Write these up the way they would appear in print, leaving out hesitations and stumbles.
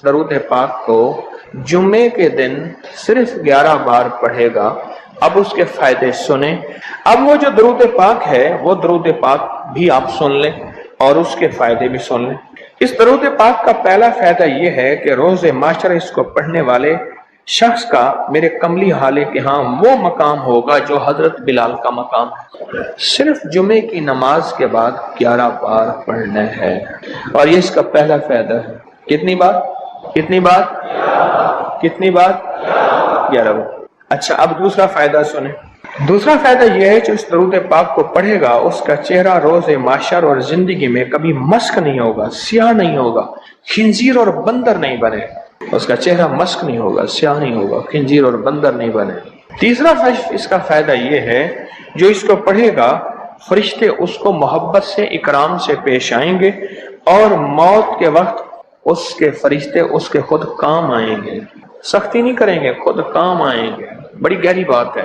درود پاک کو جمعے کے دن صرف 11 بار پڑھے گا، اب اس کے فائدے سنیں۔ اب وہ جو درود پاک ہے وہ درود پاک بھی آپ سن لیں اور اس کے فائدے بھی سن لیں۔ اس درود پاک کا پہلا فائدہ یہ ہے کہ روز معاشرہ اس کو پڑھنے والے شخص کا میرے کملی حالے کے ہاں وہ مقام ہوگا جو حضرت بلال کا مقام ہے۔ صرف جمعے کی نماز کے بعد 11 بار پڑھنا ہے، اور یہ اس کا پہلا فائدہ ہے۔ کتنی بار؟ کتنی بار؟ کتنی بار؟ 11 بار۔ اچھا، اب دوسرا فائدہ سنیں۔ دوسرا فائدہ یہ ہے جو اس درود پاک کو پڑھے گا اس کا چہرہ روز محشر اور زندگی میں کبھی مسک نہیں ہوگا، سیاہ نہیں ہوگا، خنزیر اور بندر نہیں بنے۔ اس کا چہرہ مسک نہیں ہوگا، سیاہ نہیں ہوگا، خنزیر اور بندر نہیں بنے۔ تیسرا اس کا فائدہ یہ ہے جو اس کو پڑھے گا فرشتے اس کو محبت سے اکرام سے پیش آئیں گے، اور موت کے وقت اس کے فرشتے اس کے خود کام آئیں گے، سختی نہیں کریں گے، خود کام آئیں گے۔ بڑی گہری بات ہے،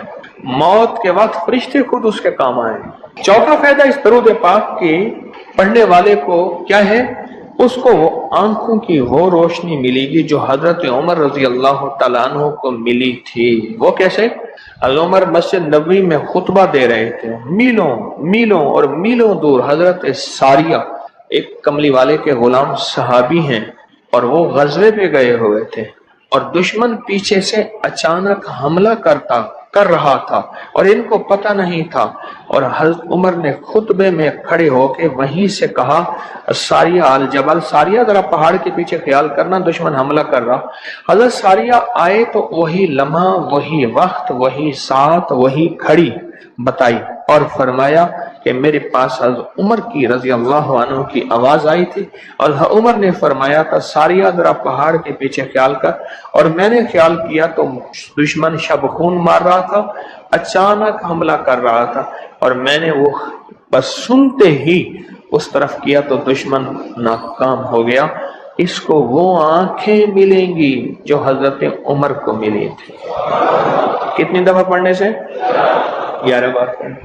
موت کے وقت فرشتے خود اس کے کام آئیں گے۔ چوتھا فائدہ اس درود پاک کی پڑھنے والے کو کیا ہے؟ اس کو وہ آنکھوں کی وہ روشنی ملے گی جو حضرت عمر رضی اللہ تعالیٰ عنہ کو ملی تھی۔ وہ کیسے؟ عمر مسجد نبوی میں خطبہ دے رہے تھے، میلوں میلوں اور میلوں دور حضرت ساریہ ایک کملی والے کے غلام صحابی ہیں، اور وہ غزوے پہ گئے ہوئے تھے، اور دشمن پیچھے سے اچانک حملہ کر رہا تھا اور ان کو پتہ نہیں تھا، اور حضرت عمر نے خطبے میں کھڑے ہو کے وہیں سے کہا ساریہ الجبل، ساریہ ذرا پہاڑ کے پیچھے خیال کرنا، دشمن حملہ کر رہا۔ حضرت ساریہ آئے تو وہی لمحہ، وہی وقت، وہی ساتھ، وہی کھڑی بتائی، اور فرمایا کہ میرے پاس حضرت عمر کی رضی اللہ عنہ کی آواز آئی تھی، اور عمر نے فرمایا تھا ساریہ ذرا پہاڑ کے پیچھے خیال کر، اور میں نے خیال کیا تو دشمن شب خون مار رہا تھا، اچانک حملہ کر رہا تھا، اور میں نے وہ بس سنتے ہی اس طرف کیا تو دشمن ناکام ہو گیا۔ اس کو وہ آنکھیں ملیں گی جو حضرت عمر کو ملی تھی۔ کتنی دفعہ پڑھنے سے؟ 11 بار پڑھنے۔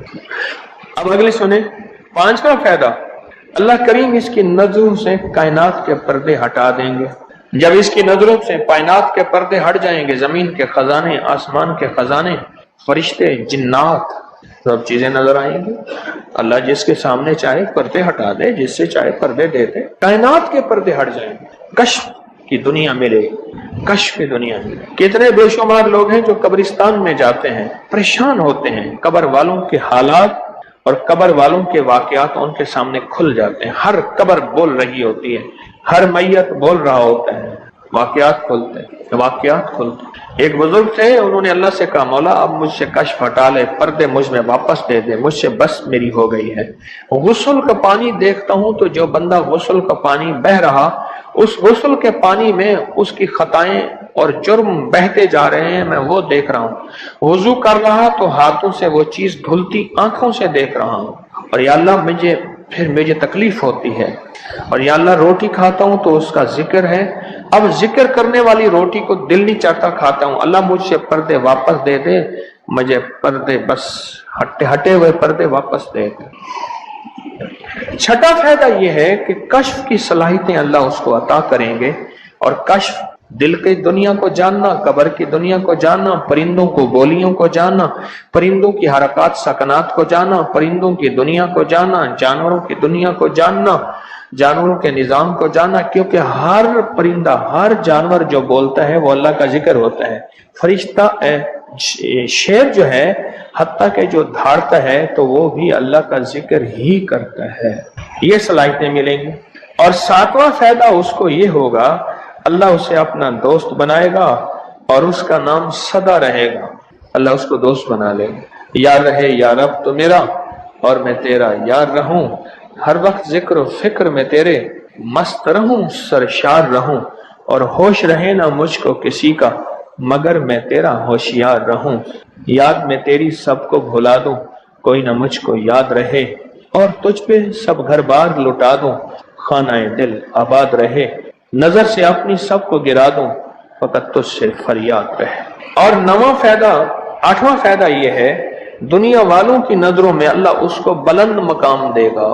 اب اگلی سنیں، 5واں فائدہ، اللہ کریم اس کی نظروں سے کائنات کے پردے ہٹا دیں گے۔ جب اس کی نظروں سے کائنات کے پردے ہٹ جائیں گے، زمین کے خزانے، آسمان کے خزانے، فرشتے، جنات، سب چیزیں نظر آئیں گی۔ اللہ جس کے سامنے چاہے پردے ہٹا دے، جس سے چاہے پردے دے دے، کائنات کے پردے ہٹ جائیں گے، کشف کی دنیا ملے، کشف کی دنیا ملے۔ کتنے بے شمار لوگ ہیں جو قبرستان میں جاتے ہیں، پریشان ہوتے ہیں، قبر والوں کے حالات اور قبر والوں کے واقعات ان کے سامنے کھل جاتے ہیں۔ ہر قبر بول رہی ہوتی ہے، ہر میت بول رہا ہوتا ہے، واقعات کھلتے ہیں، واقعات کھلتے ہیں۔ ایک بزرگ تھے، انہوں نے اللہ سے کہا مولا اب مجھ سے کشف ہٹا لے، پردے مجھ میں واپس دے دے، مجھ سے بس میری ہو گئی ہے۔ غسل کا پانی دیکھتا ہوں تو جو بندہ غسل کا پانی بہ رہا، اس غسل کے پانی میں اس کی خطائیں اور جرم بہتے جا رہے ہیں، میں وہ دیکھ رہا ہوں۔ وضو کر رہا تو ہاتھوں سے وہ چیز دھلتی آنکھوں سے دیکھ رہا ہوں، اور یا اللہ مجھے تکلیف ہوتی ہے، اور یا اللہ روٹی کھاتا ہوں تو اس کا ذکر ہے، اب ذکر کرنے والی روٹی کو دل نہیں چاہتا کھاتا ہوں، اللہ مجھ سے پردے واپس دے دے، مجھے پردے بس ہٹے ہوئے پردے واپس دے دے۔ 6واں فائدہ یہ ہے کہ کشف کی صلاحیتیں اللہ اس کو عطا کریں گے، اور کشف دل کی دنیا کو جاننا، قبر کی دنیا کو جاننا، پرندوں کو بولیوں کو جاننا، پرندوں کی حرکات سکنات کو جاننا، پرندوں کی دنیا کو جاننا، جانوروں کی دنیا کو جاننا، جانوروں کے نظام کو جاننا، کیونکہ ہر پرندہ، ہر جانور جو بولتا ہے وہ اللہ کا ذکر ہوتا ہے۔ فرشتہ شیر جو ہے حتیٰ کہ جو دھاڑتا ہے تو وہ بھی اللہ کا ذکر ہی کرتا ہے۔ یہ صلاحیتیں ملیں گی۔ اور 7واں فائدہ اس کو یہ ہوگا، اللہ اسے اپنا دوست بنائے گا اور اس کا نام سدا رہے گا۔ اللہ اس کو دوست بنا لے گا، یار رہے یا رب تو میرا اور میں تیرا یار رہوں، ہر وقت ذکر و فکر میں تیرے مست رہوں، سرشار رہوں، اور ہوش رہے نہ مجھ کو کسی کا مگر میں تیرا ہوشیار رہوں، یاد میں تیری سب کو بھلا دوں، کوئی نہ مجھ کو یاد رہے، اور تجھ پہ سب گھر بار لٹا دوں، خانہ دل آباد رہے، نظر سے اپنی سب کو گرا دوں، فقط تجھ سے فریاد رہے۔ اور 8واں فائدہ یہ ہے، دنیا والوں کی نظروں میں اللہ اس کو بلند مقام دے گا،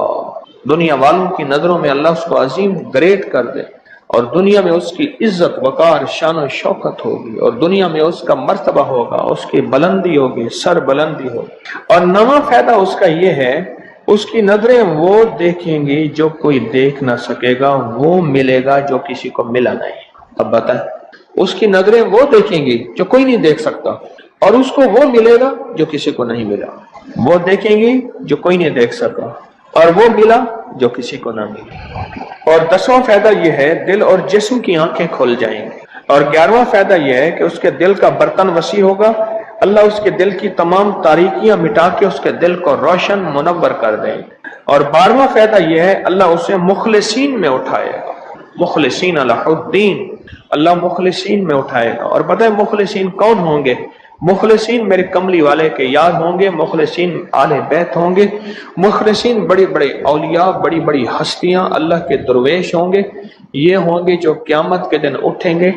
دنیا والوں کی نظروں میں اللہ اس کو عظیم گریٹ کر دے، اور دنیا میں اس کی عزت وقار شان و شوکت ہوگی، اور دنیا میں اس کا مرتبہ ہوگا، اس کی بلندی ہوگی، سر بلندی ہوگی۔ اور نواں فائدہ اس کا یہ ہے، اس کی نظریں وہ دیکھیں گی جو کوئی دیکھ نہ سکے گا، وہ ملے گا جو کسی کو ملا نہیں۔ اب بتائیں، اس کی نظریں وہ دیکھیں گی جو کوئی نہیں دیکھ سکتا، اور اس کو وہ ملے گا جو کسی کو نہیں ملا۔ وہ دیکھیں گی جو کوئی نہیں دیکھ سکا، اور وہ ملا جو کسی کو نہ ملا۔ اور 10واں فائدہ یہ ہے، دل اور جسم کی آنکھیں کھل جائیں گی۔ اور 11واں فائدہ یہ ہے کہ اس کے دل کا برتن وسیع ہوگا، اللہ اس کے دل کی تمام تاریکیاں مٹا کے اس کے دل کو روشن منور کر دیں گے۔ اور 12واں فائدہ یہ ہے، اللہ اسے مخلصین میں اٹھائے گا، مخلصین علی الدین، اللہ مخلصین میں اٹھائے گا۔ اور پتہ ہے مخلصین کون ہوں گے؟ مخلصین میرے کملی والے کے یار ہوں گے، مخلصین آل بیت ہوں گے، مخلصین بڑی بڑی اولیاء، بڑی بڑی ہستیاں، اللہ کے درویش ہوں گے۔ یہ ہوں گے جو قیامت کے دن اٹھیں گے۔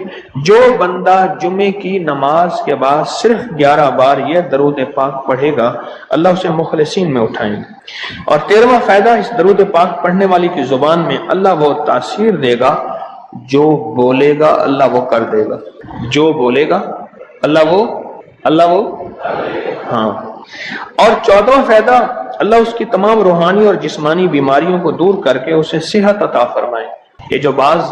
جو بندہ جمعے کی نماز کے بعد صرف 11 بار یہ درود پاک پڑھے گا، اللہ اسے مخلصین میں اٹھائیں گے۔ اور 13واں فائدہ، اس درود پاک پڑھنے والی کی زبان میں اللہ وہ تاثیر دے گا، جو بولے گا اللہ وہ کر دے گا، جو بولے گا اللہ وہ ہاں۔ اور 14واں فائدہ، اللہ اس کی تمام روحانی اور جسمانی بیماریوں کو دور کر کے اسے صحت عطا فرمائے۔ یہ جو بعض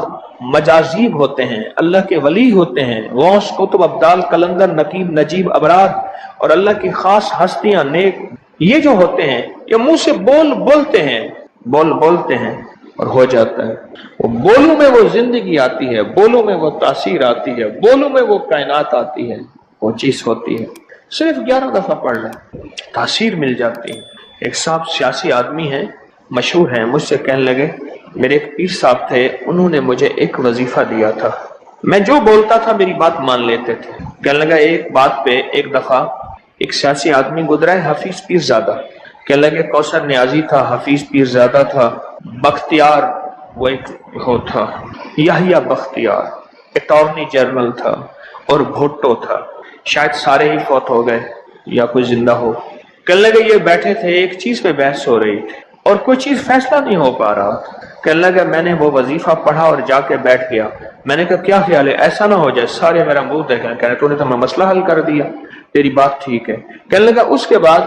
مجاذیب ہوتے ہیں، اللہ کے ولی ہوتے ہیں، غوث، قطب، ابدال، قلندر، نقیب، نجیب، ابرار، اور اللہ کی خاص ہستیاں، نیک، یہ جو ہوتے ہیں یہ منہ سے بولتے ہیں اور ہو جاتا ہے۔ وہ بولوں میں وہ زندگی آتی ہے، بولوں میں وہ تاثیر آتی ہے، بولوں میں وہ کائنات آتی ہے، وہ چیز ہوتی ہے۔ صرف 11 دفعہ پڑھ لیں، تاثیر مل جاتی ہے۔ ایک صاحب سیاسی آدمی ہیں، مشہور ہیں، مجھ سے کہنے لگے، میرے ایک پیر صاحب تھے، انہوں نے مجھے ایک وظیفہ دیا تھا، میں جو بولتا تھا میری بات مان لیتے تھے۔ کہنے لگا ایک بات پہ ایک دفعہ ایک سیاسی آدمی گزرا ہے، حفیظ پیر زادہ، کہنے لگے کوثر نیازی تھا، حفیظ پیر زادہ تھا، بختیار وہ ایک ہو تھا، یحییٰ بختیار اٹارنی جنرل تھا، اور بھٹو تھا، شاید سارے ہی فوت ہو گئے یا کوئی زندہ ہو۔ کہنے لگے یہ بیٹھے تھے، ایک چیز پہ بحث ہو رہی تھی اور کوئی چیز فیصلہ نہیں ہو پا رہا۔ کہنے لگا میں نے وہ وظیفہ پڑھا اور جا کے بیٹھ گیا۔ میں نے کہا کیا خیال ہے، ایسا نہ ہو جائے سارے میرا منہ دیکھیں، کہنے تو نے تو میں مسئلہ حل کر دیا، تیری بات ٹھیک ہے۔ کہنے لگا اس کے بعد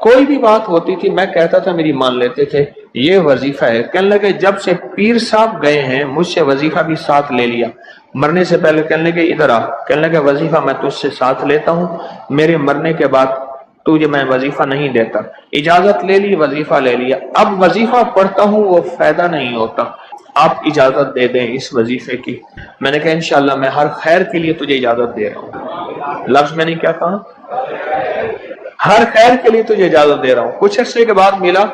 کوئی بھی بات ہوتی تھی میں کہتا تھا میری مان لیتے تھے، یہ وظیفہ ہے۔ کہنے لگے جب سے پیر صاحب گئے ہیں مجھ سے وظیفہ بھی ساتھ لے لیا، مرنے سے پہلے کہنے لگے ادھر آ، کہنے لگے وظیفہ میں تجھ سے ساتھ لیتا ہوں، میرے مرنے کے بعد تجھے میں وظیفہ نہیں دیتا۔ اجازت لے لی، وظیفہ لے لیا، اب وظیفہ پڑھتا ہوں وہ فائدہ نہیں ہوتا، آپ اجازت دے دیں اس وظیفے کی۔ میں نے کہا انشاءاللہ میں ہر خیر کے لیے تجھے اجازت دے رہا ہوں۔ لفظ میں نے کیا کہا؟ ہر خیر کے لیے تجھے اجازت دے رہا ہوں۔ کچھ عرصے کے بعد ملا،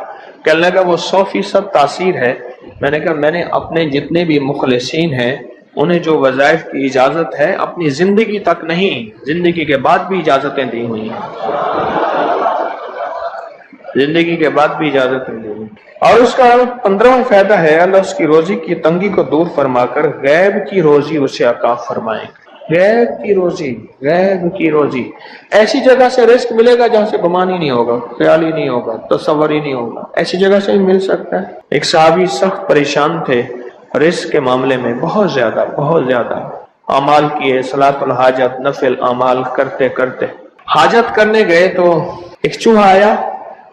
کہنے لگا وہ 100% تاثیر ہے۔ میں نے کہا میں نے اپنے جتنے بھی مخلصین ہیں انہیں جو وظائف کی اجازت ہے اپنی زندگی تک نہیں، زندگی کے بعد بھی اجازتیں دی ہوئی ہیں، زندگی کے بعد بھی اجازتیں دی ہوئی۔ اور اس کا 15واں فائدہ ہے، اللہ اس کی روزی کی تنگی کو دور فرما کر غیب کی روزی اسے عطا فرمائے۔ غیب کی روزی، غیب کی روزی، ایسی جگہ سے رزق ملے گا جہاں سے گمان ہی نہیں ہوگا، خیال ہی نہیں ہوگا، تصور ہی نہیں ہوگا، ایسی جگہ سے ہی مل سکتا ہے۔ ایک صحابی سخت پریشان تھے رزق کے معاملے میں، بہت زیادہ اعمال کیے، صلاۃ الحاجت، نفل اعمال کرتے کرتے حاجت کرنے گئے تو ایک چوہا آیا،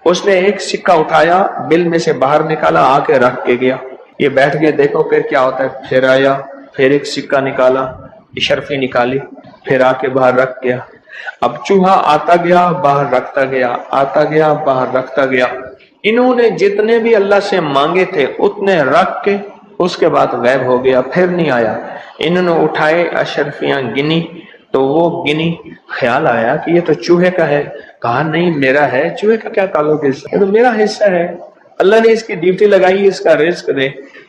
اس نے ایک سکہ اٹھایا، بل میں سے باہر نکالا، آ کے رکھ کے گیا۔ یہ بیٹھ گئے دیکھو پھر کیا ہوتا ہے، پھر آیا، پھر ایک سکہ نکالا، اشرفی نکالی، پھر آ کے باہر رکھ گیا۔ اب چوہا آتا گیا باہر رکھتا گیا، آتا گیا باہر رکھتا گیا۔ انہوں نے جتنے بھی اللہ سے مانگے تھے اتنے رکھ کے اس کے بعد غائب ہو گیا، پھر نہیں آیا۔ انہوں نے اٹھائے اشرفیاں گنی تو وہ گنی، خیال آیا کہ یہ تو چوہے کا ہے، کہا نہیں میرا ہے، چوہے کا کیا تعلق ہے، یہ تو میرا حصہ ہے۔ اللہ نے اس کی ڈیوٹی لگائی اس کا رزق دے،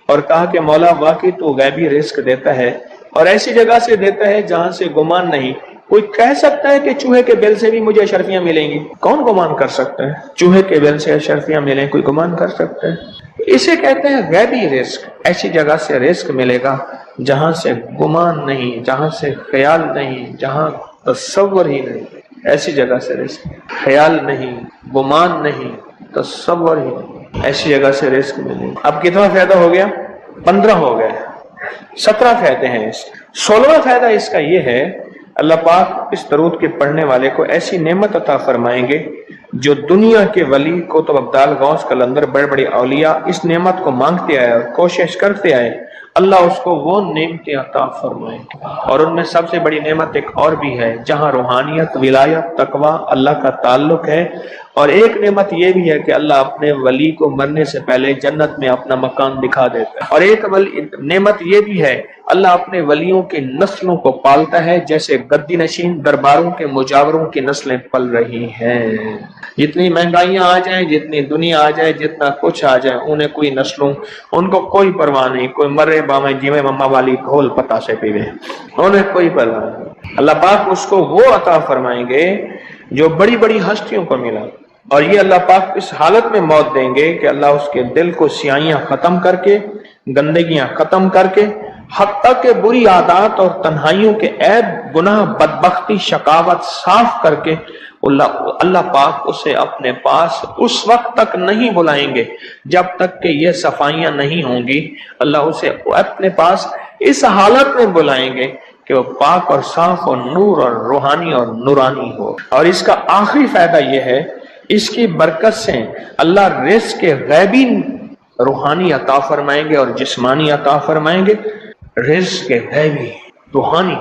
اور کہا کہ مولا واقعی تو غیبی رزق دیتا ہے، اور ایسی جگہ سے دیتا ہے جہاں سے گمان نہیں۔ کوئی کہہ سکتا ہے کہ چوہے کے بل سے بھی مجھے اشرفیاں ملیں گی؟ کون گمان کر سکتا ہے چوہے کے بل سے اشرفیاں ملیں؟ کوئی گمان کر سکتا ہے؟ اسے کہتے ہیں غیبی رزق۔ ایسی جگہ سے رزق ملے گا جہاں سے گمان نہیں، جہاں سے خیال نہیں، جہاں تصور ہی نہیں، ایسی جگہ سے رزق، خیال نہیں، گمان نہیں، تصور ہی نہیں، ایسی جگہ سے رزق ملے گا۔ اب کتنا فائدہ ہو گیا؟ 15 ہو گئے۔ 17 فائدے ہیں اس 16واں فائدہ اس کا یہ ہے، اللہ پاک اس درود کے پڑھنے والے کو ایسی نعمت عطا فرمائیں گے جو دنیا کے ولی قطب ابدال غوث قلندر بڑے بڑے اولیاء اس نعمت کو مانگتے آئے اور کوشش کرتے آئے، اللہ اس کو وہ نعمتیں عطا فرمائے گے۔ اور ان میں سب سے بڑی نعمت ایک اور بھی ہے، جہاں روحانیت، ولایت، تقوی، اللہ کا تعلق ہے، اور ایک نعمت یہ بھی ہے کہ اللہ اپنے ولی کو مرنے سے پہلے جنت میں اپنا مکان دکھا دیتا ہے، اور ایک نعمت یہ بھی ہے اللہ اپنے ولیوں کی نسلوں کو پالتا ہے، جیسے گدی نشین درباروں کے مجاوروں کی نسلیں پل رہی ہیں۔ جتنی مہنگائیاں آ جائیں، جتنی دنیا آ جائے، جتنا کچھ آ جائے، انہیں کوئی نسلوں، ان کو کوئی پرواہ نہیں، کوئی مرے بامے جیوے مما والی گھول پتا سے پیوے، انہیں کوئی پرواہ نہیں۔ اللہ پاک اس کو وہ عطا فرمائیں گے جو بڑی بڑی ہستیوں کو ملا، اور یہ اللہ پاک اس حالت میں موت دیں گے کہ اللہ اس کے دل کو سیاہیاں ختم کر کے، گندگیاں ختم کر کے، حتیٰ کہ بری عادات اور تنہائیوں کے عیب، گناہ، بدبختی، شقاوت صاف کر کے اللہ پاک اسے اپنے پاس اس وقت تک نہیں بلائیں گے جب تک کہ یہ صفائیاں نہیں ہوں گی۔ اللہ اسے اپنے پاس اس حالت میں بلائیں گے کہ وہ پاک اور صاف اور نور اور روحانی اور نورانی ہو۔ اور اس کا آخری فائدہ یہ ہے، اس کی برکت سے اللہ رزق کے غیبی روحانی عطا فرمائیں گے اور جسمانی عطا فرمائیں گے۔ رزق کے غیبی، روحانی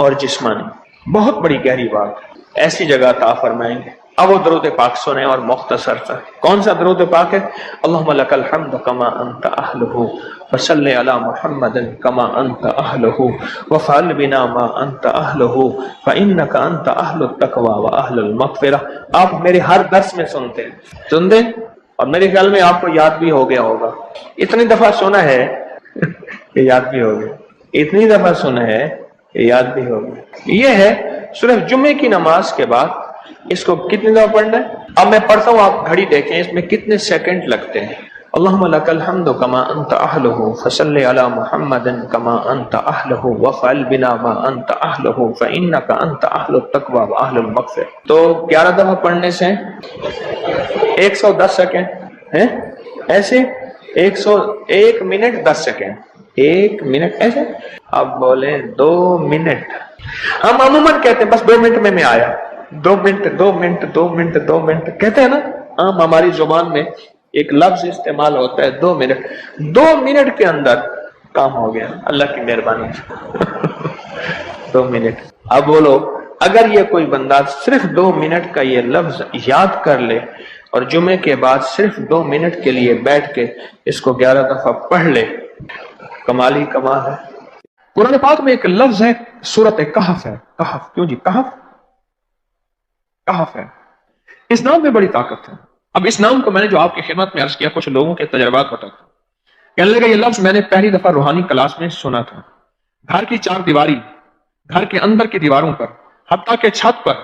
اور جسمانی، بہت بڑی گہری بات ہے، ایسی جگہ عطا فرمائیں گے۔ اب وہ درود پاک سنیں اور مختصر سا کون سا درود پاک ہے؟ اللہم لک الحمد کما انت اہلہ وصلی علی محمد کما انت اہلہ وفعل بنا ما انت اہلہ فانک انت اہل التقوی واہل المغفرہ۔ آپ میرے ہر درس میں سنتے ہیں، سن دیں، اور میرے خیال میں آپ کو یاد بھی ہو گیا ہوگا، اتنی دفعہ سنا ہے کہ یاد بھی ہو گیا، اتنی دفعہ سنا ہے کہ یاد بھی ہو گیا۔ یہ ہے صرف جمعے کی نماز کے بعد اس کو کتنی دفعہ پڑھنا ہے؟ اب میں پڑھتا ہوں، آپ گھڑی دیکھیں اس میں کتنے سیکنڈ لگتے ہیں۔ اللہم لک الحمد کما انت اہلہ فصلی علی محمد کما انت اہلہ وفعل بنا ما انت اہلہ فانک انت اہل التقوی واہل المغفرہ۔ تو 11 دفعہ پڑھنے سے 110 سیکنڈ ہیں، ایسے 101 منٹ 10 سیکنڈ، 1 منٹ ایسے۔ اب بولیں 2 منٹ، ہم عموماً کہتے ہیں بس 2 منٹ میں آیا، 2 منٹ 2 منٹ 2 منٹ 2 منٹ کہتے ہیں نا، عام ہماری زبان میں ایک لفظ استعمال ہوتا ہے 2 منٹ۔ 2 منٹ کے اندر کام ہو گیا اللہ کی مہربانی سے۔ 2 منٹ۔ اب بولو، اگر یہ کوئی بندہ صرف 2 منٹ کا یہ لفظ یاد کر لے اور جمعے کے بعد صرف 2 منٹ کے لیے بیٹھ کے اس کو 11 دفعہ پڑھ لے، کمال ہی کمال ہے۔ قرآن پاک میں ایک لفظ ہے، سورۃ کہف ہے۔ کہف، کیوں جی کہف؟ کہف ہے، اس نام میں بڑی طاقت ہے۔ اب اس نام کو میں نے جو آپ کی خدمت میں عرض کیا، کچھ لوگوں کے تجربات بتاتا ہوں۔ کہنے لگا یہ لفظ میں نے پہلی دفعہ روحانی کلاس میں سنا تھا، گھر کی 4 دیواری، گھر کے اندر کی دیواروں پر، حتیٰ کہ چھت پر،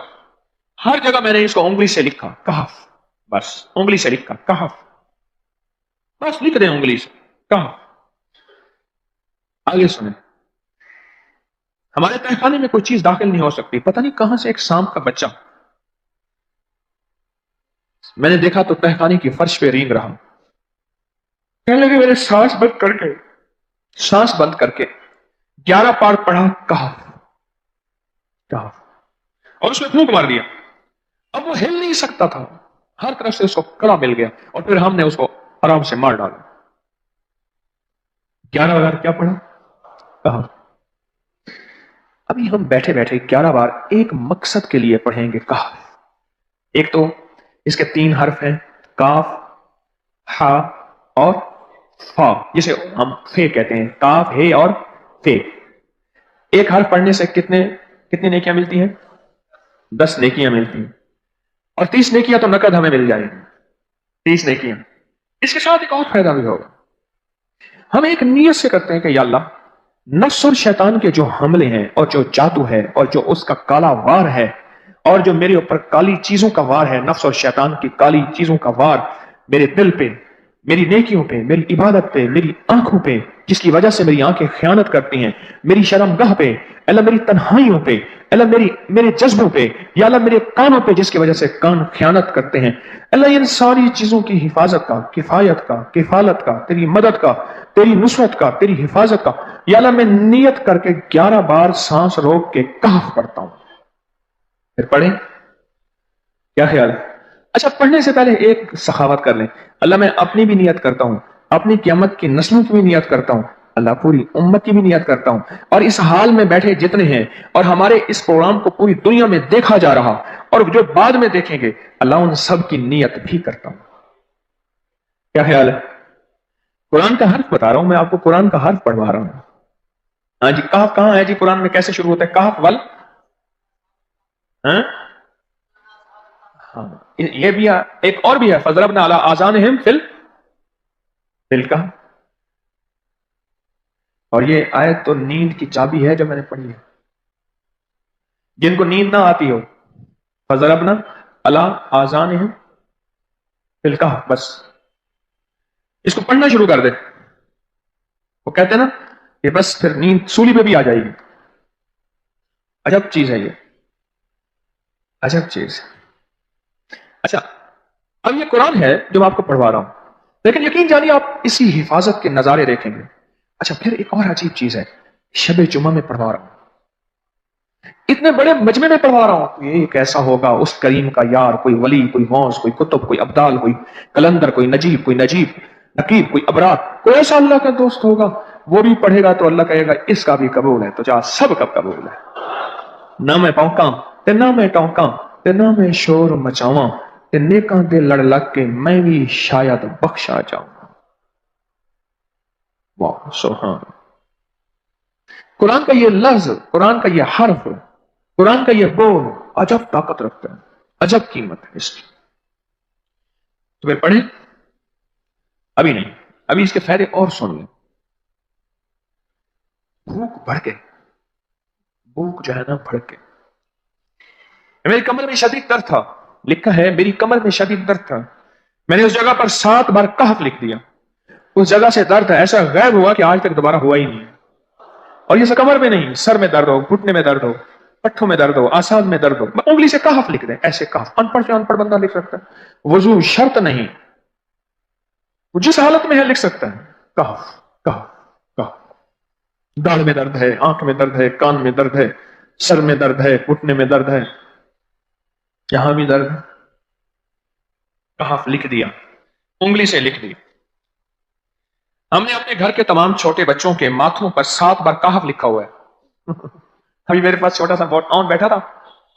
ہر جگہ میں نے اس کو انگلی سے لکھا، کہف، بس انگلی سے لکھا کہف، بس لکھ دیں انگلی سے کہف۔ آگے سنیں، ہمارے تہخانے میں کوئی چیز داخل نہیں ہو سکتی، پتہ نہیں کہاں سے ایک سانپ کا بچہ میں نے دیکھا تو تہخانے کی فرش پہ رینگ رہا۔ کہنے لگے میرے سانس بند کر کے 11 بار پڑھا کہف کہف، اور اس میں پھونک مار دیا۔ اب وہ ہل نہیں سکتا تھا، ہر طرف سے اس کو کڑا مل گیا، اور پھر ہم نے اس کو آرام سے مار ڈالا۔ 11 بار کیا پڑھا؟ کہف۔ ابھی ہم بیٹھے بیٹھے 11 بار ایک مقصد کے لیے پڑھیں گے کہف۔ ایک تو اس کے 3 حرف ہیں، کاف، ہا اور فا، جسے ہم فے کہتے ہیں، کاف، ہے اور فے۔ ایک حرف پڑھنے سے کتنی نیکیاں ملتی ہیں؟ 10 نیکیاں ملتی ہیں، اور 30 نیکیاں تو نقد ہمیں مل جائیں گی، 30 نیکیاں۔ اس کے ساتھ ایک اور فائدہ بھی ہوگا، ہم ایک نیت سے کرتے ہیں کہ یا اللہ، نفس اور شیطان کے جو حملے ہیں اور جو جادو ہے اور جو اس کا کالا وار ہے اور جو میرے اوپر کالی چیزوں کا وار ہے، نفس اور شیطان کی کالی چیزوں کا وار میرے دل پہ، میری نیکیوں پہ، میری عبادت پہ، میری آنکھوں پہ، جس کی وجہ سے میری آنکھیں خیانت کرتی ہیں، میری شرمگاہ پہ، اللہ میری تنہائیوں پہ، اللہ میرے جذبوں پہ، یا اللہ میرے کانوں پہ جس کی وجہ سے کان خیانت کرتے ہیں، اللہ ان ساری چیزوں کی حفاظت کا، کفایت کا، کفالت کا، تیری مدد کا، تیری نصرت کا، تیری حفاظت کا، یا اللہ میں نیت کر کے 11 بار سانس روک کے کہف پڑھتا ہوں. پھر پڑھیں. کیا خیال ہے؟ اچھا پڑھنے سے پہلے ایک سخاوت کر لیں. اللہ میں اپنی بھی نیت کرتا ہوں، اپنی قیامت کی نسلوں کی بھی نیت کرتا ہوں، اللہ پوری امت کی بھی نیت کرتا ہوں، اور اس حال میں بیٹھے جتنے ہیں اور ہمارے اس پروگرام کو پوری دنیا میں دیکھا جا رہا اور جو بعد میں دیکھیں گے، اللہ ان سب کی نیت بھی کرتا ہوں. کیا خیال ہے؟ قرآن کا حرف بتا رہا ہوں میں آپ کو، قرآن کا حرف پڑھوا رہا ہوں. ہاں جی کہف کہاں ہے جی قرآن میں؟ کیسے شروع ہوتا ہے کہف ول؟ ہاں یہ بھی ہے، ایک اور بھی ہے فضربنا علی آذانہم فی الکہف. اور یہ آیت تو نیند کی چابی ہے جو میں نے پڑھی ہے. جن کو نیند نہ آتی ہو، فضربنا علی آذانہم فی الکہف، بس اس کو پڑھنا شروع کر دے. وہ کہتے ہیں نا کہ بس پھر نیند سولی پہ بھی آ جائے گی. عجب چیز ہے یہ، عجب چیز. اچھا اب یہ قرآن ہے جو میں آپ کو پڑھوا رہا ہوں، لیکن یقین جانیے آپ اسی حفاظت کے نظارے دیکھیں گے. اچھا پھر ایک اور عجیب چیز ہے، شب جمعہ میں پڑھوا رہا ہوں، اتنے بڑے مجمع میں پڑھوا رہا ہوں. یہ کیسا ہوگا اس کریم کا یار، کوئی ولی، کوئی غوث، کوئی قطب، کوئی ابدال، کوئی کلندر، کوئی نجیب، کوئی نجیب نقیب، کوئی ابرار، کوئی ایسا اللہ کا دوست ہوگا وہ بھی پڑھے گا تو اللہ کہے گا اس کا بھی قبول ہے. تو جا سب کا قبول ہے. نہ میں پونکاں تے نہ میں ٹونکاں تے نہ میں شور مچاواں تے نیکاں دے لڑ لگ کے میں بھی شاید بخشا جاؤں. واہ سبحان. قرآن کا یہ لفظ، قرآن کا یہ حرف، قرآن کا یہ بول عجب طاقت رکھتا ہے، عجب قیمت ہے اس کی. تو پھر پڑھیں. ابھی نہیں، ابھی اس کے فائدے اور سن لیں. بھوک بڑھ کے، بھوک جو ہے نا بڑھ کے، میری کمر میں شدید درد تھا، لکھا ہے میری کمر میں شدید درد تھا. میں نے اس جگہ پر 7 بار کہف لکھ دیا. اس جگہ سے درد ایسا غائب ہوا کہ آج تک دوبارہ ہوا ہی نہیں. اور یہ کمر میں نہیں، سر میں درد ہو، گھٹنے میں درد ہو، پٹھوں میں درد ہو، آسان میں درد ہو، انگلی سے کہف لکھ دیں. ایسے کہف ان پڑھ سے ان پڑھ بندہ لکھ سکتا ہے. وضو شرط نہیں، وہ جس حالت میں ہے لکھ سکتا ہے. کہف کہف کہف. داڑھ میں درد ہے، آنکھ میں درد ہے، کان میں درد ہے، سر میں درد ہے، گھٹنے میں درد ہے، یہاں بھی درد. کہف لکھ دیا، انگلی سے لکھ دی. ہم نے اپنے گھر کے تمام چھوٹے بچوں کے ماتھوں پر 7 بار کہف لکھا ہوا ہے. ابھی میرے پاس چھوٹا سا بہت آن بیٹھا تھا،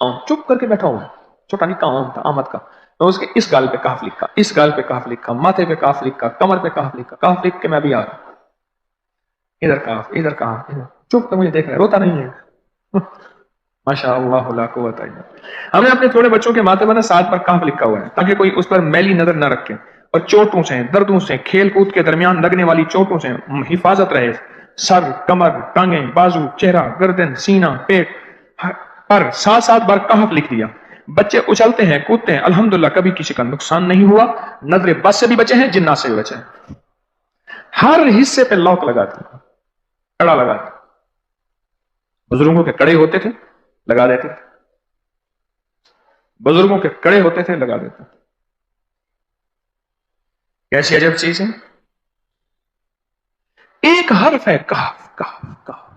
آن چپ کر کے بیٹھا ہوا ہے، چھوٹا نکا آن تھا آمد کا. تو اس کے اس گال پہ کہف لکھا، اس گال پہ کہف لکھا، ماتھے پہ کہف لکھا، کمر پہ کہف لکھا. کہف لکھ کے میں بھی آ رہا ہوں، ادھر کہف ادھر کہف ادھر. چپ کر مجھے دیکھ رہا ہے، روتا نہیں ہے. ماشاء اللہ لا قوت الا باللہ. ہم نے اپنے چھوٹے بچوں کے ماتھے پر 7 بار کہف لکھا ہوا ہے تاکہ کوئی اس پر میلی نظر نہ رکھے اور چوٹوں سے، دردوں سے، کھیل کود کے درمیان لگنے والی چوٹوں سے حفاظت رہے. سر، کمر، ٹانگیں، بازو، چہرہ، گردن، سینہ، پیٹ پر 7 بار کہف لکھ دیا. بچے اچھلتے ہیں، کودتے ہیں، الحمدللہ کبھی کسی کا نقصان نہیں ہوا. نظر بس سے بھی بچے ہیں، جنات سے بھی بچے ہیں. ہر حصے پہ لاک لگاتے، کڑا لگاتے. بزرگوں کے کڑے ہوتے تھے لگا دیتے تھے، بزرگوں کے کڑے ہوتے تھے لگا دیتے. کیسی عجب چیز ہے. ایک حرف ہے کہف کہف کہف.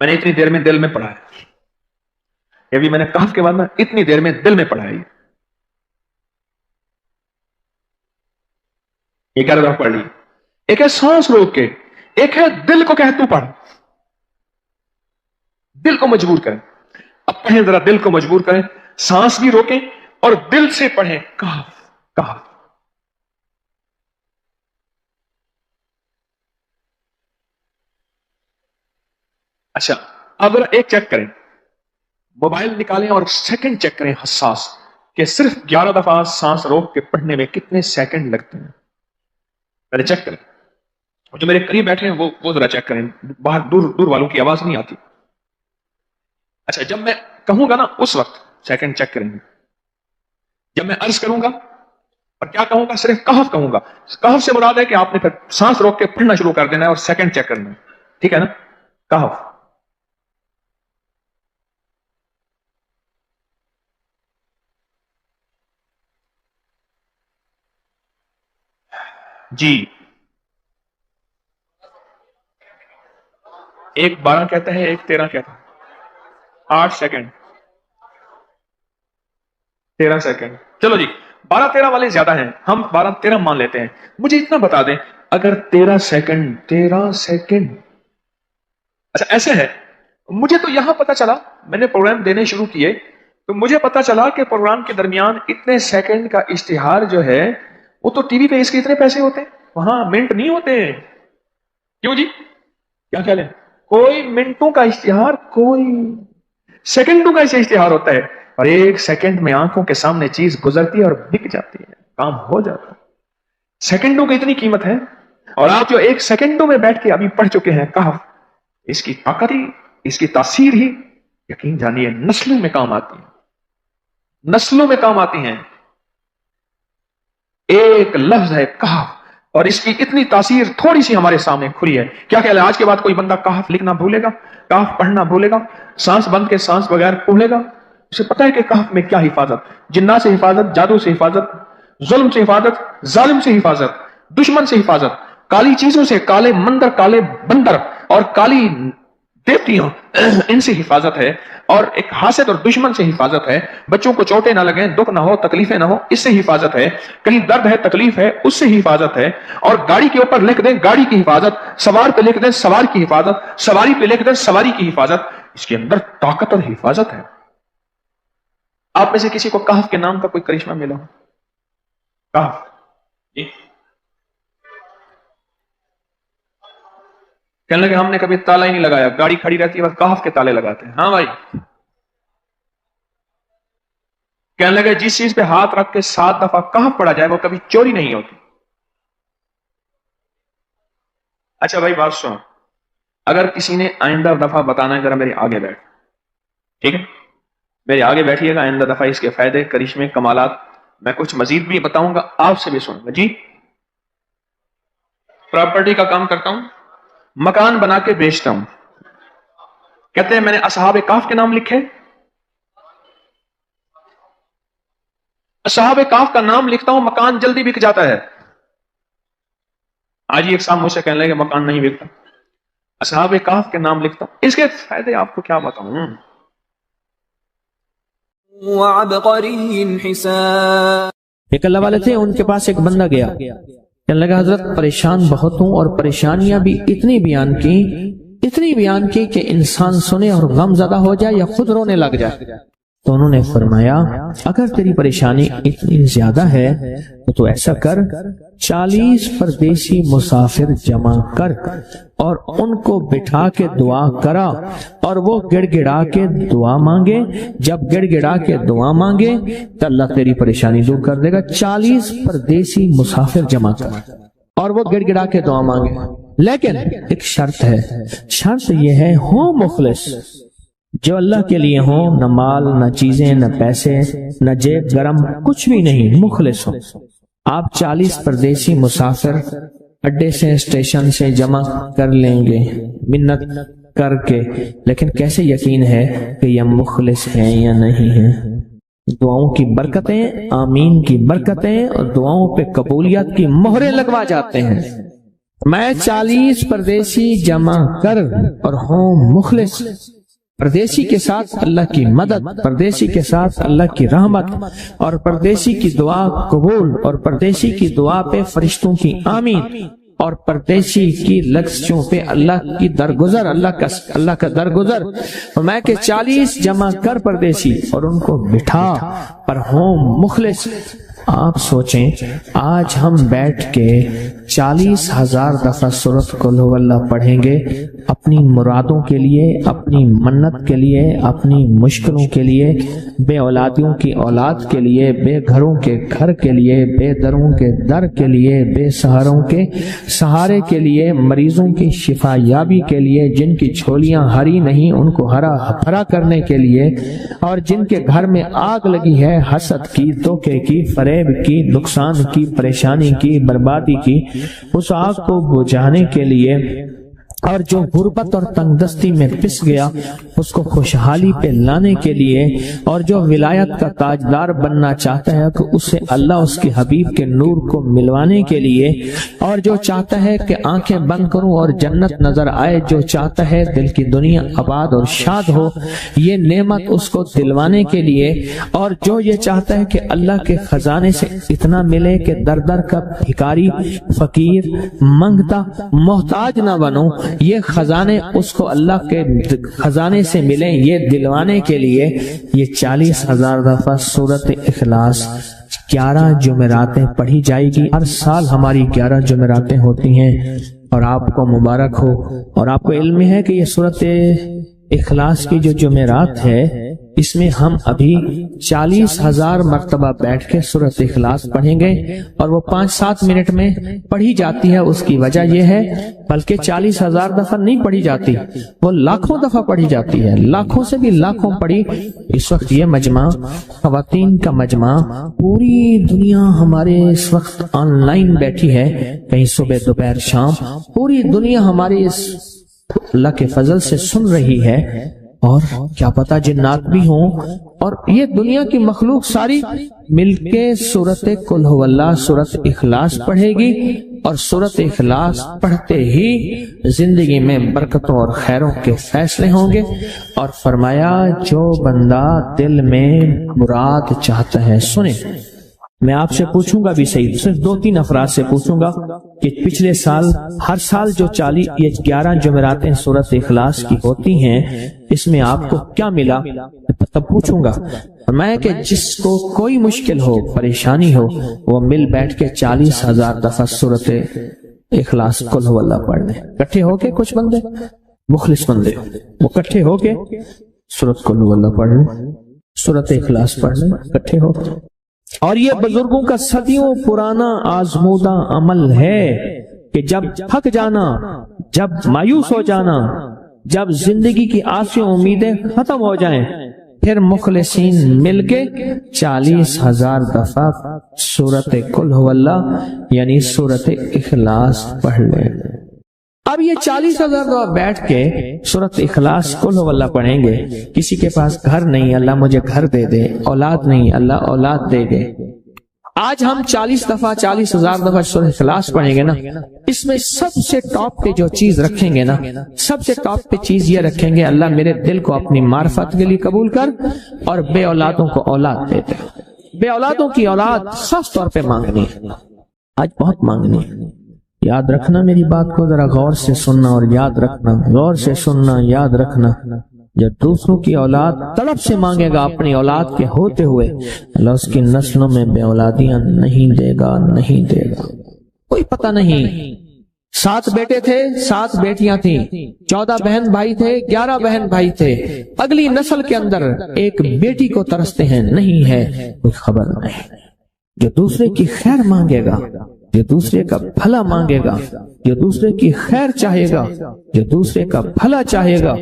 میں نے اتنی دیر میں دل میں پڑھا ہے، ابھی میں نے کہف کے بعد میں اتنی دیر میں دل میں پڑھا ہے. یہ کیا رہا پڑھ لی. ایک ہے سانس روک کے، ایک ہے دل کو کہ تو پڑھ، دل کو مجبور کریں. اب پڑھیں ذرا، دل کو مجبور کریں، سانس بھی روکیں اور دل سے پڑھیں کہف کہف. اچھا اب ذرا ایک چیک کریں، موبائل نکالیں اور سیکنڈ چیک کریں حساس کہ صرف 11 دفعہ سانس روک کے پڑھنے میں کتنے سیکنڈ لگتے ہیں. پہلے چیک کریں. جو میرے قریب بیٹھے ہیں وہ ذرا چیک کریں، باہر دور دور والوں کی آواز نہیں آتی. اچھا جب میں کہوں گا نا اس وقت سیکنڈ چیک کریں گے. جب میں عرض کروں گا اور کیا کہوں گا، صرف کہف کہوں گا. کہف سے مراد ہے کہ آپ نے پھر سانس روک کے پڑھنا شروع کر دینا ہے اور سیکنڈ چیک کرنا ہے. ٹھیک ہے نا؟ کہف. جی، ایک 12 کہتا ہے، ایک 13 کہتا ہے، 8 سیکنڈ 13 سیکنڈ، چلو جی 12-13 والے زیادہ ہیں، ہم 12-13 مان لیتے ہیں۔ مجھے اتنا بتا دیں، اگر 13 سیکنڈ اچھا ایسے ہے، مجھے تو یہاں پتا چلا، میں نے پروگرام دینے شروع کیے تو مجھے پتا چلا کہ پروگرام کے درمیان اتنے سیکنڈ کا اشتہار جو ہے وہ تو ٹی وی پہ اس کے اتنے پیسے ہوتے ہیں، وہاں منٹ نہیں ہوتے ہیں۔ کیوں جی، کیا خیال ہے؟ کوئی منٹوں کا اشتہار، کوئی سیکنڈوں کا اشتہار ہوتا ہے، اور ایک سیکنڈ میں آنکھوں کے سامنے چیز گزرتی ہے اور بک جاتی ہے، کام ہو جاتا ہے۔ سیکنڈوں کی اتنی قیمت ہے، اور آپ جو ایک سیکنڈوں میں بیٹھ کے ابھی پڑھ چکے ہیں کہف، اس کی طاقت ہی، اس کی تاثیر ہی یقین جانیے نسلوں میں کام آتی ہے، نسلوں میں کام آتی ہیں۔ ایک لفظ ہے کہف، اور اس کی اتنی تاثیر تھوڑی سی ہمارے سامنے کھلی ہے۔ کیا خیال ہے، آج کے بعد کوئی بندہ کہف لکھنا بھولے گا، کہف پڑھنا بھولے گا، سانس بند کے سانس بغیر بھولے گا؟ اسے پتہ ہے کہ کہف میں کیا حفاظت، جنات سے حفاظت، جادو سے حفاظت، ظلم سے حفاظت، ظالم سے حفاظت، دشمن سے حفاظت، کالی چیزوں سے، کالے مندر، کالے بندر اور کالی دیوتیوں، ان سے حفاظت ہے، اور ایک حاسد اور دشمن سے حفاظت ہے۔ بچوں کو چوٹیں نہ لگیں، دکھ نہ ہو، تکلیفیں نہ ہو، اس سے حفاظت ہے۔ کہیں درد ہے، تکلیف ہے، اس سے حفاظت ہے۔ اور گاڑی کے اوپر لکھ دیں گاڑی کی حفاظت، سوار پہ لکھ دیں سوار کی حفاظت، سواری پہ لکھ دیں سواری کی حفاظت، اس کے اندر طاقت اور حفاظت ہے۔ آپ میں سے کسی کو کہف کے نام کا کوئی کرشمہ ملا ہو؟ کہف جی، کہنے لگے ہم نے کبھی تالا ہی نہیں لگایا، گاڑی کھڑی رہتی ہے بس کہف کے تالے لگاتے ہیں۔ ہاں بھائی، کہنے لگے جس چیز پہ ہاتھ رکھ کے 7 دفعہ کہف پڑا جائے وہ کبھی چوری نہیں ہوتی۔ اچھا بھائی بات سنو، اگر کسی نے آئندہ دفعہ بتانا ہے ذرا میرے آگے بیٹھ، ٹھیک ہے، میرے آگے بیٹھیے گا، آئندہ دفعہ اس کے فائدے، کرشمے، کمالات میں کچھ مزید بھی بتاؤں گا، آپ سے بھی سنوں گا۔ جی، پراپرٹی کا کام کرتا ہوں، مکان بنا کے بیچتا ہوں، کہتے ہیں میں نے اصحاب کہف کے نام لکھے، اصحاب کہف کا نام لکھتا ہوں، مکان جلدی بک جاتا ہے۔ آج ہی ایک صاحب مجھ سے کہنے لگے مکان نہیں بکتا، اصحاب کہف کے نام لکھتا ہوں، اس کے فائدے آپ کو کیا بتاؤں۔ ایک اللہ والے تھے، ان کے پاس ایک بندہ گیا، کہنے لگا حضرت پریشان بہت ہوں، اور پریشانیاں بھی اتنی بیان کی کہ انسان سنے اور غم زدہ ہو جائے یا خود رونے لگ جائے۔ تو انہوں نے فرمایا اگر تیری پریشانی اتنی زیادہ ہے تو ایسا کر، 40 پردیسی مسافر جمع کر اور ان کو بٹھا کے دعا کرا، اور وہ گڑ گڑا کے دعا مانگے، جب گڑ گڑا کے دعا مانگے تو اللہ تیری پریشانی دور کر دے گا۔ 40 پردیسی مسافر جمع کر اور وہ گڑ گڑا کے دعا مانگے، لیکن ایک شرط ہے، شرط یہ ہے ہو مخلص، جو اللہ کے لیے ہوں، نہ مال، نہ چیزیں، نہ پیسے، نہ جیب گرم، کچھ بھی نہیں، مخلص ہو۔ آپ 40 پردیسی مسافر اڈے سے، اسٹیشن سے جمع کر لیں گے منت کر کے، لیکن کیسے یقین ہے کہ یہ مخلص ہیں یا نہیں ہیں؟ دعاؤں کی برکتیں، آمین کی برکتیں اور دعاؤں پہ قبولیت کی مہریں لگوا جاتے ہیں۔ میں 40 پردیسی جمع کر اور ہوں مخلص، پردیسی کے ساتھ اللہ کی مدد، پردیسی کے ساتھ اللہ کی رحمت، اور پردیسی کی دعا قبول، اور پردیسی کی دعا پہ فرشتوں کی آمین، اور پردیسی کی لفظوں پہ اللہ کی درگزر، اللہ کا درگزر۔ میں کہ 40 جمع کر پردیسی اور ان کو بٹھا پر ہوں مخلص۔ آپ سوچیں آج ہم بیٹھ کے 40,000 دفعہ سورۃ قل ہو اللہ پڑھیں گے، اپنی مرادوں کے لیے، اپنی منت کے لیے، اپنی مشکلوں کے لیے، بے اولادیوں کی اولاد کے لیے، بے گھروں کے گھر کے لیے، بے دروں کے در کے لیے، بے سہاروں کے سہارے کے لیے، مریضوں کی شفا یابی کے لیے، جن کی جھولیاں ہری نہیں ان کو ہرا بھرا کرنے کے لیے، اور جن کے گھر میں آگ لگی ہے حسد کی، دھوکے کی، فریب کی، نقصان کی، پریشانی کی، بربادی کی، اس آگ کو بجھانے کے لیے اور جو غربت اور تنگدستی میں پس گیا اس کو خوشحالی پہ لانے کے لیے، اور جو ولایت کا تاجدار بننا چاہتا ہے تو اسے اللہ اس کے حبیب کے نور کو ملوانے کے لیے، اور جو چاہتا ہے کہ آنکھیں بند کروں اور جنت نظر آئے، جو چاہتا ہے دل کی دنیا آباد اور شاد ہو، یہ نعمت اس کو دلوانے کے لیے، اور جو یہ چاہتا ہے کہ اللہ کے خزانے سے اتنا ملے کہ در در کا بھکاری، فقیر، منگتا، محتاج نہ بنو، یہ خزانے اس کو اللہ کے خزانے سے ملیں، یہ دلوانے کے لیے یہ 40,000 دفعہ سورۃ اخلاص 11 جمعراتیں پڑھی جائے گی۔ ہر سال ہماری 11 جمعراتیں ہوتی ہیں، اور آپ کو مبارک ہو۔ اور آپ کو علم ہے کہ یہ سورۃ اخلاص کی جو جمعرات ہے، اس میں ہم ابھی 40,000 مرتبہ بیٹھ کے سورۃ اخلاص پڑھیں گے، اور وہ 5-7 منٹ میں پڑھی جاتی ہے۔ اس کی وجہ یہ ہے، بلکہ 40,000 دفعہ نہیں پڑھی جاتی، وہ لاکھوں دفعہ پڑھی جاتی ہے، لاکھوں سے بھی لاکھوں پڑھی۔ اس وقت یہ مجمع، خواتین کا مجمع، پوری دنیا ہمارے اس وقت آن لائن بیٹھی ہے، کہیں صبح، دوپہر، شام، پوری دنیا ہمارے اس اللہ کے فضل سے سن رہی ہے، اور کیا پتا جنات بھی ہوں، اور یہ دنیا کی مخلوق ساری مل کے سورۃ قل هو اللہ، سورۃ اخلاص پڑھے گی، اور سورۃ اخلاص پڑھتے ہی زندگی میں برکتوں اور خیروں کے فیصلے ہوں گے۔ اور فرمایا جو بندہ دل میں مراد چاہتا ہے، سنیں میں آپ سے پوچھوں گا بھی صحیح، صرف 2-3 افراد سے پوچھوں گا کہ پچھلے سال، ہر سال جو 11 جمعراتیں سورۃ اخلاص کی ہوتی ہیں، اس میں آپ کو کیا ملا، تب پوچھوں گا۔ میں کہ جس کو کوئی مشکل ہو، پریشانی ہو، وہ مل بیٹھ کے 40,000 دفعہ سورۃ اخلاص قل هو اللہ پڑھ لیں، کٹھے ہو کے۔ کچھ بندے مخلص بندے وہ کٹھے ہو کے سورۃ قل هو اللہ پڑھ لیں، سورۃ اخلاص پڑھ لیں کٹھے ہو۔ اور یہ بزرگوں کا صدیوں پرانا آزمودہ عمل ہے کہ جب تھک جانا، جب مایوس ہو جانا، جب زندگی کی آسیں امیدیں ختم ہو جائیں، پھر مخلصین مل کے 40,000 دفعہ سورۃ قل هو اللہ یعنی سورۃ اخلاص پڑھ لیں۔ اب یہ 40,000 دفعہ بیٹھ کے سورۃ اخلاص قل هو اللہ پڑھیں گے۔ کسی کے پاس گھر نہیں، اللہ مجھے گھر دے دے، اولاد نہیں، اللہ اولاد دے دے۔ آج ہم 40,000 دفعہ سورۃ اخلاص پڑھیں گے نا، اس میں سب سے ٹاپ پہ جو چیز رکھیں گے نا، سب سے ٹاپ پہ چیز یہ رکھیں گے، اللہ میرے دل کو اپنی معرفت کے لیے قبول کر، اور بے اولادوں کو اولاد دے دے۔ بے اولادوں کی اولاد خاص طور پہ مانگنی، آج بہت مانگنی۔ یاد رکھنا میری بات کو، ذرا غور سے سننا اور یاد رکھنا، غور سے سننا، یاد رکھنا۔ جب دوسروں کی اولاد تڑپ سے مانگے گا اپنی اولاد کے ہوتے ہوئے، اللہ اس کی نسلوں میں بے اولادیاں نہیں دے گا، نہیں دے گا۔ کوئی پتہ نہیں، 7 بیٹے تھے، 7 بیٹیاں تھیں، 14 بہن بھائی تھے، 11 بہن بھائی تھے، اگلی نسل کے اندر ایک بیٹی کو ترستے ہیں، نہیں ہے، کوئی خبر نہیں۔ جو دوسرے کی خیر مانگے گا، جو دوسرے کا بھلا مانگے گا، جو دوسرے کی خیر چاہے گا، جو دوسرے کا بھلا چاہے گا،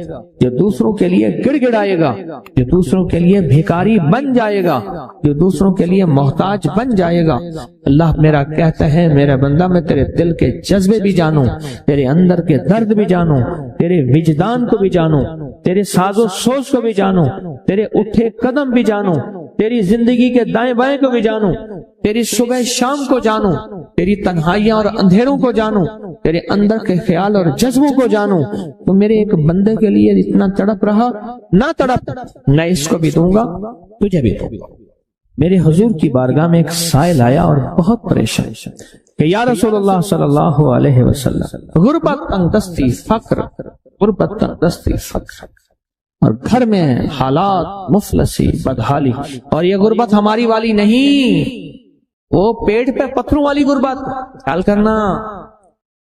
جو دوسروں کے لیے گڑ گڑائے گا، جو دوسروں کے لیے بھیکاری بن جائے گا، جو دوسروں کے لیے محتاج بن جائے گا، اللہ میرا کہتا ہے میرا بندہ میں تیرے دل کے جذبے بھی جانوں، تیرے اندر کے درد بھی جانوں، تیرے وجدان کو بھی جانوں، تیرے ساز و سوز کو بھی جانوں، تیرے اٹھے قدم بھی جانوں، تیری زندگی کے دائیں بائیں کو بھی جانوں، تیری صبح شام کو جانوں، تیری تنہائیاں اور اندھیروں کو جانوں، تیرے اندر کے خیال اور جذبوں کو جانوں۔ تو میرے ایک بندے کے لیے اتنا تڑپ رہا، نہ تڑپ، میں اس کو بھی دوں گا، تجھے بھی دوں گا۔ میرے حضور کی بارگاہ میں ایک سائل آیا اور بہت پریشان کہ یا رسول اللہ صلی اللہ علیہ وسلم، غربت، تنگدستی، فقر، غربت، تنگدستی، فقر، اور گھر میں حالات مفلسی، بدحالی، اور یہ غربت ہماری والی نہیں، وہ پیٹ پہ پتھروں والی غربت۔ خیال کرنا،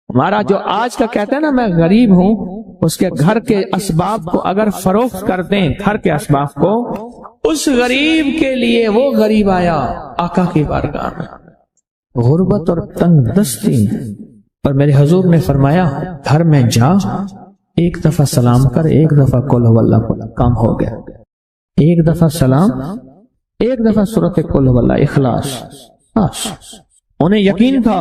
ہمارا جو آج کا کہتا ہے نا میں غریب ہوں، اس کے گھر کے اسباب کو اگر فروخت کر دیں، گھر کے اسباب کو، اس غریب کے لیے وہ غریب آیا آقا کی بارگاہ میں، غربت اور تنگ دستی۔ اور میرے حضور نے فرمایا گھر میں جا، ایک دفعہ سلام کر، ایک دفعہ قل هو اللہ پڑھ، کام ہو گیا۔ ایک دفعہ سلام، ایک دفعہ سورۃ قل هو اللہ اخلاص۔ انہیں یقین تھا